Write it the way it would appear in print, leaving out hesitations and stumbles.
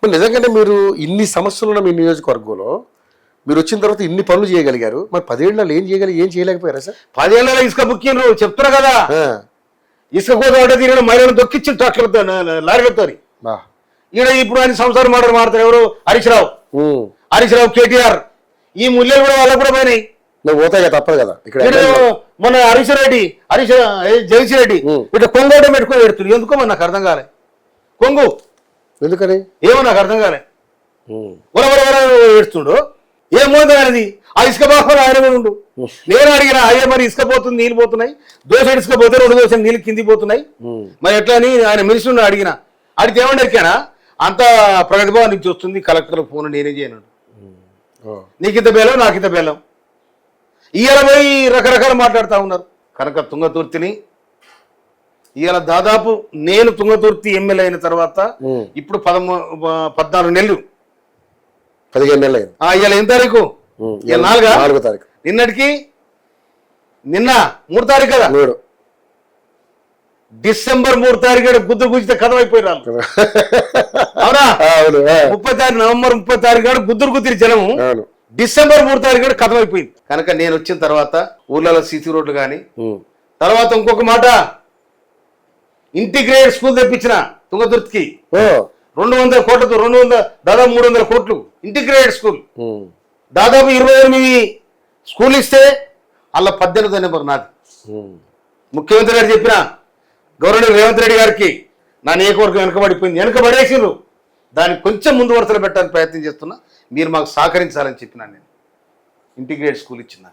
మరి నిజంగానే మీరు ఇన్ని సమస్యలు ఉన్న మీ నియోజకవర్గంలో మీరు వచ్చిన తర్వాత ఇన్ని పనులు చేయగలిగారు, మరి 10 ఏళ్ళలో ఏం చేయలేకపోయారా సార్? 10 ఏళ్ళలో ఇసుక బుక్కిండ్రు చెప్తున్నా కదా. ఇసుక కోసం అంటే దీని మహిళను దొక్కిచ్చి ట్రక్లతో లారీలతో ఈడ ఇప్పుడు ఆయన సంసారం మాడతారు ఎవరు? హరీశ్రావు కేటీఆర్. ఈ ముల్లెలు కూడా వాళ్ళకు కూడా పోయినాయి. పోతాయి కదా, తప్పదు కదా. ఇక్కడ మన జగన్రెడ్డి ఇట్లా కొంగోట పెట్టుకొని పెడుతుంది. ఎందుకో మరి నాకు అర్థం కాలే. కొంగు ఎందుకని ఏమో నాకు అర్థం కాలే. ఏడుస్తుండు ఏమో అనేది. ఆ ఇసుక బాగా ఆయన కూడా ఉండు. నేను అడిగిన అయ్యే మరి ఇసుక పోతుంది, నీళ్ళు పోతున్నాయి, దోశ ఇసుక పోతే 2 దోశ నీళ్ళు కింది పోతున్నాయి, మరి ఎట్లా అని ఆయన మినిస్టర్ అడిగిన. అడిగితే ఏమని ఎరికానా, అంత ప్రగతి భవన్ నుంచి వస్తుంది, కలెక్టర్ ఫోన్ నేనే చేయను, నీకింత బేలం నాకింత బేలం. ఇవాళ పోయి రకరకాలు మాట్లాడుతూ ఉన్నారు. కనుక తుంగతుర్తిని ఇవాళ దాదాపు నేను తుంగతుర్తి ఎమ్మెల్యే అయిన తర్వాత ఇప్పుడు 14 నెలలు 15 నెలలు అయింది. ఇవాళ ఎన్ని తారీఖు? 4వ తారీఖు. నిన్నటికి నిన్న 3 తారీఖు కదా, డిసెంబర్ 3 తారీఖు గుద్దు గుజ్జితే కథం అయిపోయినారు. అవునా? 30 తారీఖు నవంబర్ 30 తారీఖు గుద్దురు గుద్దిరి జనము. డిసెంబర్ 3 తారీఖు కథం అయిపోయింది. కనుక నేను వచ్చిన తర్వాత ఊర్లలో సీసీ రోడ్లు కానీ, తర్వాత ఇంకొక మాట ఇంటిగ్రేటెడ్ స్కూల్ తెప్పించిన తుంగతుర్తికి 200 కోట్లతో, దాదాపు 300 కోట్లు ఇంటిగ్రేటెడ్ స్కూల్. దాదాపు 28 స్కూల్ ఇస్తే అలా 18వ నెంబర్ నాది. ముఖ్యమంత్రి గారు చెప్పిన గవర్నర్ రేవంత్ రెడ్డి గారికి నా నియోజకవర్గం వెనకబడేసిర్రు, దాన్ని కొంచెం ముందు వరుసలో పెట్టడానికి ప్రయత్నం చేస్తున్నా, మీరు మాకు సహకరించాలని చెప్పినా. నేను ఇంటిగ్రేటెడ్ స్కూల్ ఇచ్చిన.